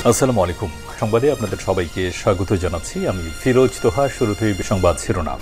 আসসালামু আলাইকুম। সংবাদে আপনাদের সবাইকে স্বাগত জানাচ্ছি। আমি ফিরোজ তোহা। শুরুতেই সংবাদ শিরোনাম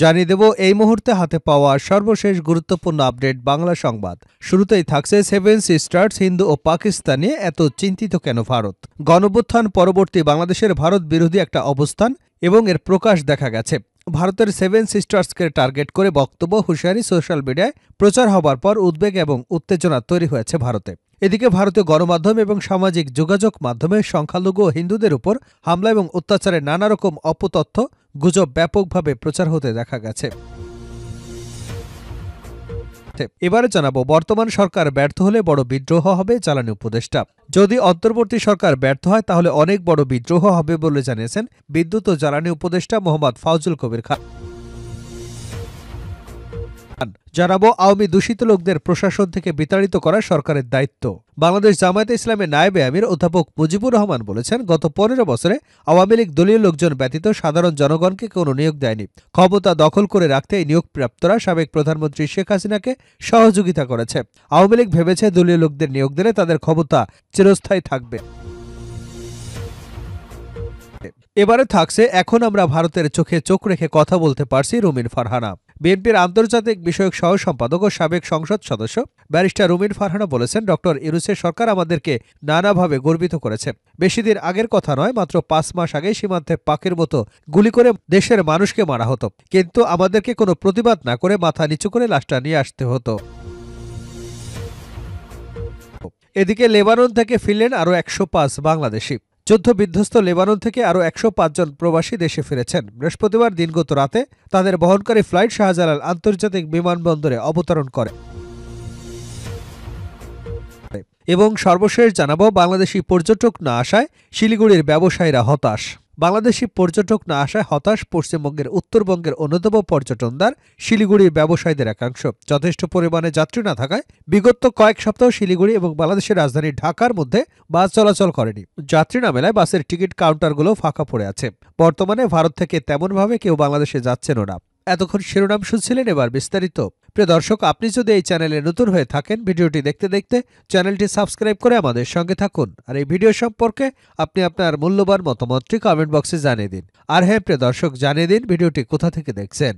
জানিয়ে দেব এই মুহূর্তে হাতে পাওয়া সর্বশেষ গুরুত্বপূর্ণ আপডেট বাংলা সংবাদ। শুরুতেই থাকছে সেভেন সিস্টার্স হিন্দু ও পাকিস্তানে এত চিন্তিত কেন ভারত। গণঅভ্যুত্থান পরবর্তী বাংলাদেশের ভারত বিরোধী একটা অবস্থান এবং এর প্রকাশ দেখা গেছে। ভারতের সেভেন সিস্টার্সকে টার্গেট করে বক্তব্য হুঁশিয়ারি সোশ্যাল মিডিয়ায় প্রচার হবার পর উদ্বেগ এবং উত্তেজনা তৈরি হয়েছে ভারতে। এদিকে ভারতীয় গণমাধ্যম এবং সামাজিক যোগাযোগ মাধ্যমে সংখ্যালঘু ও হিন্দুদের উপর হামলা এবং অত্যাচারের নানা রকম অপতথ্য গুজব ব্যাপকভাবে প্রচার হতে দেখা গেছে। এবারে জানাবো, বর্তমান সরকার ব্যর্থ হলে বড় বিদ্রোহ হবে জ্বালানি উপদেষ্টা। যদি অন্তর্বর্তী সরকার ব্যর্থ হয় তাহলে অনেক বড় বিদ্রোহ হবে বলে জানিয়েছেন বিদ্যুৎ ও জ্বালানি উপদেষ্টা মোহাম্মদ ফাউজুল কবির খান। জানাবো, আওয়ামী দূষিত লোকদের প্রশাসন থেকে বিতাড়িত করা সরকারের দায়িত্ব। বাংলাদেশ জামায়াতে ইসলামের নায়েবে আমির অধ্যাপক মুজিবুর রহমান বলেছেন, গত ১৫ বছরে আওয়ামী লীগ দলীয় লোকজন ব্যতীত সাধারণ জনগণকে কোনো নিয়োগ দেয়নি। ক্ষমতা দখল করে রাখতে এই নিয়োগপ্রাপ্তরা সাবেক প্রধানমন্ত্রী শেখ হাসিনাকে সহযোগিতা করেছে। আওয়ামী লীগ ভেবেছে দলীয় লোকদের নিয়োগ দিলে তাদের ক্ষমতা চিরস্থায়ী থাকবে। এবারে থাকছে, এখন আমরা ভারতের চোখে চোখ রেখে কথা বলতে পারছি রুমিন ফারহানা। বিএনপির আন্তর্জাতিক বিষয়ক সহ সম্পাদক ও সাবেক সংসদ সদস্য ব্যারিস্টার রুমিন ফারহানা বলেছেন, ডক্টর ইউনূসের সরকার আমাদেরকে নানাভাবে গর্বিত করেছে। বেশি দিন আগের কথা নয়, মাত্র ৫ মাস আগে সীমান্তে পাকের মতো গুলি করে দেশের মানুষকে মারা হতো, কিন্তু আমাদেরকে কোনো প্রতিবাদ না করে মাথা নিচু করে লাশটা নিয়ে আসতে হতো। এদিকে লেবানন থেকে ফিরলেন আরও ১০৫ বাংলাদেশি। যুদ্ধ বিধ্বস্ত লেবানন থেকে আরও ১০৫ জন প্রবাসী দেশে ফিরেছেন। বৃহস্পতিবার দিনগত রাতে তাদের বহনকারী ফ্লাইট শাহজালাল আন্তর্জাতিক বিমানবন্দরে অবতরণ করে। এবং সর্বশেষ জানাবো, বাংলাদেশি পর্যটক না আসায় শিলিগুড়ির ব্যবসায়ীরা হতাশ। বাংলাদেশি পর্যটক না আসায় হতাশ পশ্চিমবঙ্গের উত্তরবঙ্গের অন্যতম পর্যটনদ্বার শিলিগুড়ির ব্যবসায়ীদের একাংশ। যথেষ্ট পরিমাণে যাত্রী না থাকায় বিগত কয়েক সপ্তাহ শিলিগুড়ি এবং বাংলাদেশের রাজধানী ঢাকার মধ্যে বাস চলাচল করেনি। যাত্রী না মেলায় বাসের টিকিট কাউন্টারগুলো ফাঁকা পড়ে আছে। বর্তমানে ভারত থেকে তেমনভাবে কেউ বাংলাদেশে যাচ্ছেনও না। এতক্ষণ শিরোনাম শুনছিলেন, এবার বিস্তারিত। প্রিয় দর্শক, আপনি যদি এই চ্যানেলে নতুন হয়ে থাকেন, ভিডিওটি দেখতে দেখতে চ্যানেলটি সাবস্ক্রাইব করে আমাদের সঙ্গে থাকুন। আর এই ভিডিও সম্পর্কে আপনি আপনার মূল্যবান মতামতটি কমেন্ট বক্সে জানিয়ে দিন। আর হ্যাঁ প্রিয় দর্শক, জানিয়ে দিন ভিডিওটি কোথা থেকে দেখছেন।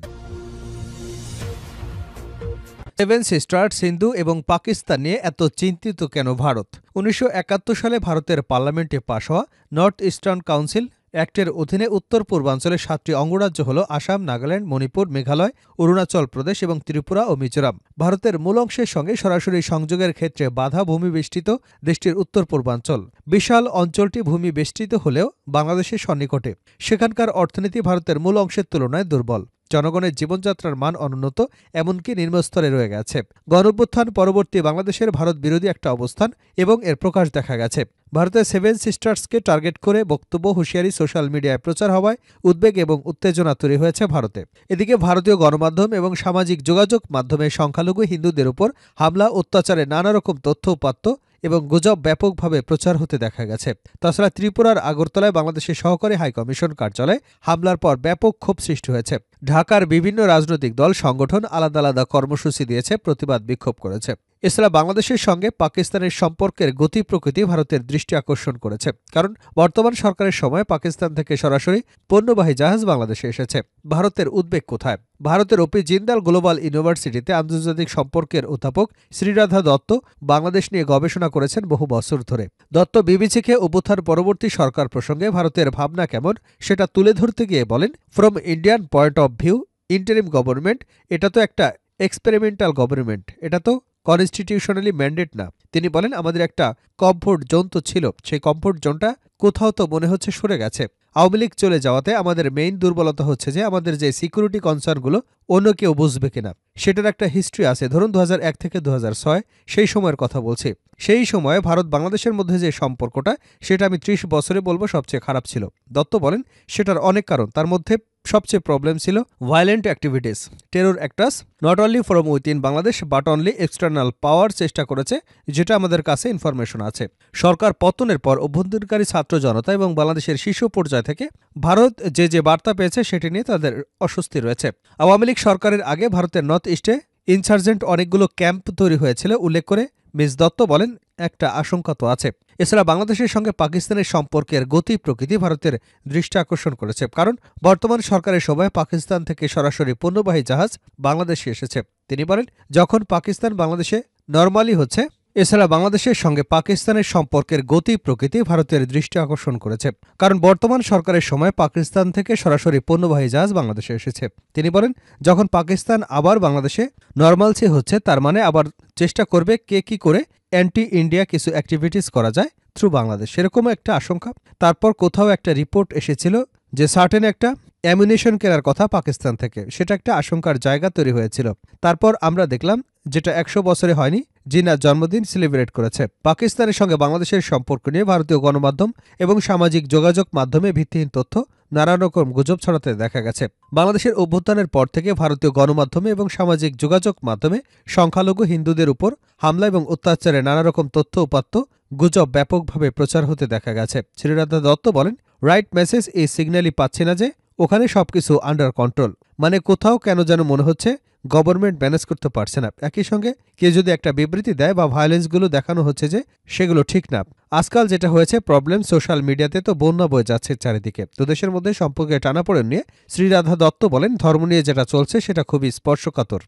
সেভেন সিস্টার্স হিন্দু এবং পাকিস্তান নিয়ে এত চিন্তিত কেন ভারত। ১৯৭১ সালে ভারতের পার্লামেন্টে পাশ হওয়া নর্থ ইস্টার্ন কাউন্সিল অ্যাক্টের অধীনে উত্তর পূর্বাঞ্চলের ৭টি অঙ্গরাজ্য হল আসাম, নাগাল্যান্ড, মণিপুর, মেঘালয়, অরুণাচল প্রদেশ এবং ত্রিপুরা ও মিজোরাম। ভারতের মূল অংশের সঙ্গে সরাসরি সংযোগের ক্ষেত্রে বাধা ভূমি বেষ্টিত দেশটির উত্তর পূর্বাঞ্চল। বিশাল অঞ্চলটি ভূমি বেষ্টিত হলেও বাংলাদেশের সন্নিকটে। সেখানকার অর্থনীতি ভারতের মূল অংশের তুলনায় দুর্বল। জনগণের জীবনযাত্রার মান অনুন্নত, এমনকি নিম্নস্তরে রয়ে গেছে। গণঅভ্যুত্থান পরবর্তী বাংলাদেশের ভারত বিরোধী একটা অবস্থান এবং এর প্রকাশ দেখা গেছে। ভারতের সেভেন সিস্টার্সকে টার্গেট করে বক্তব্য হুঁশিয়ারি সোশ্যাল মিডিয়ায় প্রচার হওয়ায় উদ্বেগ এবং উত্তেজনা তৈরি হয়েছে ভারতে। এদিকে ভারতীয় গণমাধ্যম এবং সামাজিক যোগাযোগ মাধ্যমে সংখ্যালঘু হিন্দুদের উপর হামলা, অত্যাচারের নানা রকম তথ্য উপাত্ত এবং গুজব ব্যাপকভাবে প্রচার হতে দেখা গেছে। তাছাড়া ত্রিপুরার আগরতলায় বাংলাদেশের সহকারী হাইকমিশন কার্যালয়ে হামলার পর ব্যাপক ক্ষোভ সৃষ্টি হয়েছে। ঢাকার বিভিন্ন রাজনৈতিক দল সংগঠন আলাদা আলাদা কর্মসূচি দিয়েছে, প্রতিবাদ বিক্ষোভ করেছে। এছাড়া বাংলাদেশের সঙ্গে পাকিস্তানের সম্পর্কের গতি প্রকৃতি ভারতের দৃষ্টি আকর্ষণ করেছে, কারণ বর্তমান সরকারের সময় পাকিস্তান থেকে সরাসরি পণ্যবাহী জাহাজ বাংলাদেশে এসেছে। ভারতের উদ্বেগ কোথায়? ভারতের ওপি জিন্দাল গ্লোবাল ইউনিভার্সিটিতে আন্তর্জাতিক সম্পর্কের অধ্যাপক শ্রীরাধা দত্ত বাংলাদেশ নিয়ে গবেষণা করেছেন বহু বছর ধরে। দত্ত বিবিসিকে অভ্যুত্থান পরবর্তী সরকার প্রসঙ্গে ভারতের ভাবনা কেমন সেটা তুলে ধরতে গিয়ে বলেন, from Indian point of view, interim government এটা তো একটা এক্সপেরিমেন্টাল গভর্নমেন্ট, এটা তো কনস্টিটিউশনালি ম্যান্ডেট না। তিনি বলেন, আমাদের একটা কমফোর্ট জোন তো ছিল, সেই কমফোর্ট জোনটা কোথাও তো মনে হচ্ছে সরে গেছে। আওয়ামী লীগ চলে যাওয়াতে আমাদের মেইন দুর্বলতা হচ্ছে যে আমাদের যে সিকিউরিটি কনসার্নগুলো অন্য কেউ বুঝবে কিনা সেটার একটা হিস্ট্রি আছে। ধরুন ২০০১ থেকে ২০০৬ সেই সময়ের কথা বলছি। সেই সময়ে ভারত বাংলাদেশের মধ্যে যে সম্পর্কটা, সেটা আমি ৩০ বছরে বলবো সবচেয়ে খারাপ ছিল। দত্ত বলেন, সেটার অনেক কারণ, তার মধ্যে সবচেয়ে প্রবলেম ছিল violent activities, terror actors not only from within Bangladesh but only external power চেষ্টা করেছে, যেটা আমাদের কাছে ইনফরমেশন আছে। সরকার পতনের পর অভ্যন্তরীণকারী ছাত্র জনতা এবং বাংলাদেশের শীর্ষ পর্যায় থেকে ভারত যে বার্তা পেয়েছে সেটি নিয়ে তাদের অস্বস্তি রয়েছে। আওয়ামী লীগ সরকারের আগে ভারতের নর্থ ইস্টে ইনসার্জেন্ট অনেকগুলো ক্যাম্প তৈরি হয়েছিল উল্লেখ করে মিস দত্ত বলেন, একটা আশঙ্কা তো আছে। এছাড়া বাংলাদেশের সঙ্গে পাকিস্তানের সম্পর্কের গতি প্রকৃতি ভারতের দৃষ্টি আকর্ষণ করেছে, কারণ বর্তমান সরকারের সময় পাকিস্তান থেকে সরাসরি পণ্যবাহী জাহাজ বাংলাদেশে এসেছে। তিনি বলেন, যখন পাকিস্তান বাংলাদেশে নরমালি হচ্ছে। এছাড়া বাংলাদেশের সঙ্গে পাকিস্তানের সম্পর্কের গতি প্রকৃতি ভারতের দৃষ্টি আকর্ষণ করেছে, কারণ বর্তমান সরকারের সময় পাকিস্তান থেকে সরাসরি পণ্যবাহী জাহাজ বাংলাদেশে এসেছে। তিনি বলেন, যখন পাকিস্তান আবার বাংলাদেশে নরমালসি হচ্ছে, তার মানে আবার চেষ্টা করবে কে কি করে অ্যান্টি ইন্ডিয়া কিছু অ্যাক্টিভিটিস করা যায় থ্রু বাংলাদেশ, সেরকম একটা আশঙ্কা। তারপর কোথাও একটা রিপোর্ট এসেছিল যে সার্টেন একটা অ্যামিউনিশন কেনার কথা পাকিস্তান থেকে, সেটা একটা আশঙ্কার জায়গা তৈরি হয়েছিল। তারপর আমরা দেখলাম যেটা ১০০ বছরে হয়নি, জিনার জন্মদিন সেলিব্রেট করেছে। পাকিস্তানের সঙ্গে বাংলাদেশের সম্পর্ক নিয়ে ভারতীয় গণমাধ্যম এবং সামাজিক যোগাযোগ মাধ্যমে ভিত্তিহীন তথ্য, নানা রকম গুজব ছড়াতে দেখা গেছে। বাংলাদেশের অভ্যুত্থানের পর থেকে ভারতীয় গণমাধ্যমে এবং সামাজিক যোগাযোগ মাধ্যমে সংখ্যালঘু হিন্দুদের উপর হামলা এবং অত্যাচারে নানা রকম তথ্য উপাত্ত গুজব ব্যাপকভাবে প্রচার হতে দেখা গেছে। শ্রীরাধা দত্ত বলেন, রাইট মেসেজ এই সিগন্যালই পাচ্ছি না যে ওখানে সবকিছু আন্ডার কন্ট্রোল, মানে কোথাও কেন যেন মনে হচ্ছে গভর্নমেন্ট ম্যানেজ করতে পারছে না। একই সঙ্গে কেউ যদি একটা বিবৃতি দেয় বা ভায়োলেন্সগুলো দেখানো হচ্ছে যে সেগুলো ঠিক না। আজকাল যেটা হয়েছে প্রবলেম, সোশ্যাল মিডিয়াতে তো বন্যা বয়ে যাচ্ছে চারিদিকে। তো দেশের মধ্যে সম্পর্কে টানাপোড়েন নিয়ে শ্রীরাধা দত্ত বলেন, ধর্ম নিয়ে যেটা চলছে সেটা খুবই স্পর্শকাতর।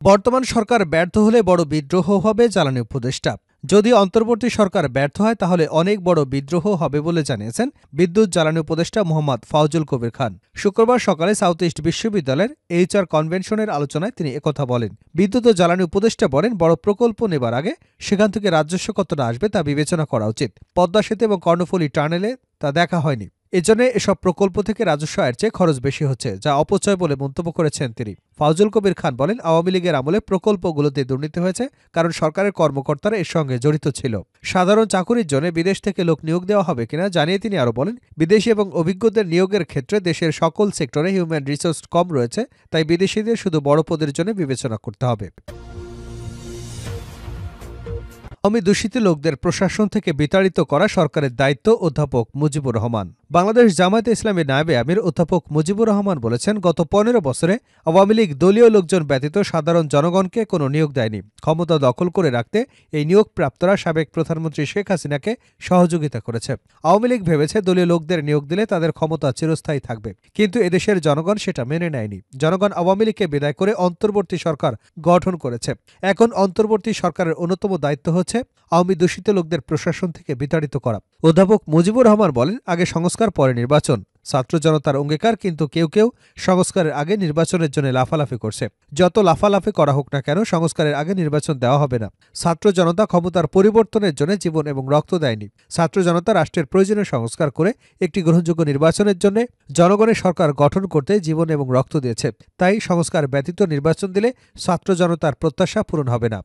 বর্তমান সরকার ব্যর্থ হলে বড় বিদ্রোহ হবে, জ্বালানি উপদেষ্টা। যদি অন্তর্বর্তী সরকার ব্যর্থ হয় তাহলে অনেক বড় বিদ্রোহ হবে বলে জানিয়েছেন বিদ্যুৎ জ্বালানি উপদেষ্টা মোহাম্মদ ফাউজুল কবির খান। শুক্রবার সকালে সাউথ ইস্ট বিশ্ববিদ্যালয়ের এইচআর কনভেনশনের আলোচনায় তিনি একথা বলেন। বিদ্যুৎ ও জ্বালানি উপদেষ্টা বলেন, বড় প্রকল্প নেবার আগে সেখান থেকে রাজস্ব কতটা আসবে তা বিবেচনা করা উচিত। পদ্মা সেতু এবং কর্ণফুলী টানেলে তা দেখা হয়নি। এজন্য এসব প্রকল্প থেকে রাজস্ব আয়ের চেয়ে খরচ বেশি হচ্ছে, যা অপচয় বলে মন্তব্য করেছেন তিনি। ফাউজুল কবির খান বলেন, আওয়ামী লীগের আমলে প্রকল্পগুলোতে দুর্নীতি হয়েছে, কারণ সরকারের কর্মকর্তারা এর সঙ্গে জড়িত ছিল। সাধারণ চাকুরির জন্য বিদেশ থেকে লোক নিয়োগ দেওয়া হবে কিনা জানিয়ে তিনি আরও বলেন, বিদেশি এবং অভিজ্ঞদের নিয়োগের ক্ষেত্রে দেশের সকল সেক্টরে হিউম্যান রিসোর্স কম রয়েছে, তাই বিদেশিদের শুধু বড় পদের জন্য বিবেচনা করতে হবে। আওয়ামী দূষিত লোকদের প্রশাসন থেকে বিতাড়িত করা সরকারের দায়িত্ব, অধ্যাপক মুজিবুর রহমান। বাংলাদেশ জামায়াতে ইসলামী নায়েবে আমির অধ্যাপক মুজিবুর রহমান বলেছেন, গত ১৫ বছরে আওয়ামী লীগ দলীয় লোকজন ব্যতীত সাধারণ জনগণকে কোনো নিয়োগ দেয়নি। ক্ষমতা দখল করে রাখতে এই নিয়োগপ্রাপ্তরা সাবেক প্রধানমন্ত্রী শেখ হাসিনাকে সহযোগিতা করেছে। আওয়ামী লীগ ভেবেছে দলীয় লোকদের নিয়োগ দিলে তাদের ক্ষমতা চিরস্থায়ী থাকবে, কিন্তু এদেশের জনগণ সেটা মেনে নেয়নি। জনগণ আওয়ামী লীগকে বিদায় করে অন্তর্বর্তী সরকার গঠন করেছে। এখন অন্তর্বর্তী সরকারের অন্যতম দায়িত্ব হচ্ছে আওয়ামী দূষিত লোকদের প্রশাসন থেকে বিতাড়িত করা। অধ্যাপক মুজিবুর রহমান বলেন, আগে সংস্কার পরে নির্বাচন। ছাত্র জনতার অঙ্গীকার, কিন্তু কেউ কেউ সংস্কারের আগে নির্বাচনের জন্য লাফালাফি করছে। যত লাফালাফি করা হোক না কেন, সংস্কারের আগে নির্বাচন দেওয়া হবে না। ছাত্র জনতা ক্ষমতার পরিবর্তনের জন্য জীবন এবং রক্ত দেয়নি। ছাত্র জনতা রাষ্ট্রের প্রয়োজনীয় সংস্কার করে একটি গ্রহণযোগ্য নির্বাচনের জন্য জনগণের সরকার গঠন করতে জীবন এবং রক্ত দিয়েছে। তাই সংস্কার ব্যতীত নির্বাচন দিলে ছাত্র জনতার প্রত্যাশা পূরণ হবে না।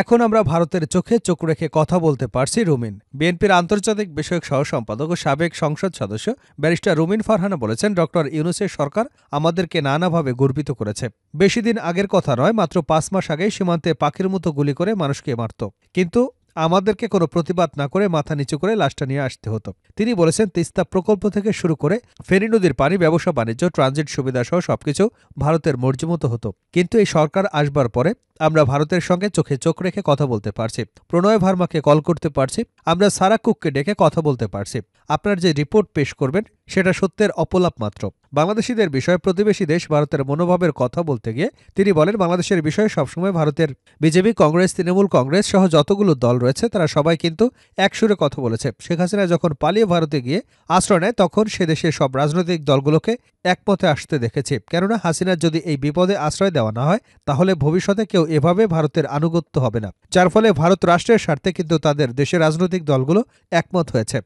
এখন আমরা ভারতের চোখে চোখ রেখে কথা বলতে পারছি রুমিন। বিএনপির আন্তর্জাতিক বিষয়ক সহ সম্পাদক ও সাবেক সংসদ সদস্য ব্যারিস্টার রুমিন ফারহানা বলেছেন, ডক্টর ইউনূসের সরকার আমাদেরকে নানাভাবে গর্বিত করেছে। বেশি দিন আগের কথা নয়, মাত্র ৫ মাস আগেই সীমান্তে পাখির মতো গুলি করে মানুষকে মারত, কিন্তু আমাদেরকে কোনো প্রতিবাদ না করে মাথা নিচু করে লাশটা নিয়ে আসতে হতো। তিনি বলেছেন, তিস্তা প্রকল্প থেকে শুরু করে ফেনী নদীর পানি, ব্যবসা বাণিজ্য, ট্রানজিট সুবিধা সহ সবকিছু ভারতের মর্জিমতো হতো। কিন্তু এই সরকার আসবার পরে আমরা ভারতের সঙ্গে চোখে চোখ রেখে কথা বলতে পারছি। প্রণয় ভার্মাকে কল করতে পারছি, আমরা সারা কুককে ডেকে কথা বলতে পারছি। আপনার যে রিপোর্ট পেশ করবেন সেটা সত্যের অপলাপ মাত্র। বাংলাদেশিদের বিষয়ে প্রতিবেশী দেশ ভারতের মনোভাবের কথা বলতে গিয়ে তিনি বলেন, বাংলাদেশের বিষয়ে সবসময় ভারতের বিজেপি, কংগ্রেস, তৃণমূল কংগ্রেস সহ যতগুলো দল রয়েছে তারা সবাই কিন্তু একসুরে কথা বলেছে। শেখ হাসিনা যখন পালিয়ে ভারতে গিয়ে আশ্রয় নেয়, তখন সে দেশের সব রাজনৈতিক দলগুলোকে একমতে আসতে দেখেছে। কেননা হাসিনার যদি এই বিপদে আশ্রয় দেওয়া না হয়, তাহলে ভবিষ্যতে কেউ এভাবে ভারতের আনুগত্য হবে না, যার ফলে ভারত রাষ্ট্রের স্বার্থে কিন্তু তাদের দেশের রাজনৈতিক দলগুলো একমত হয়েছে।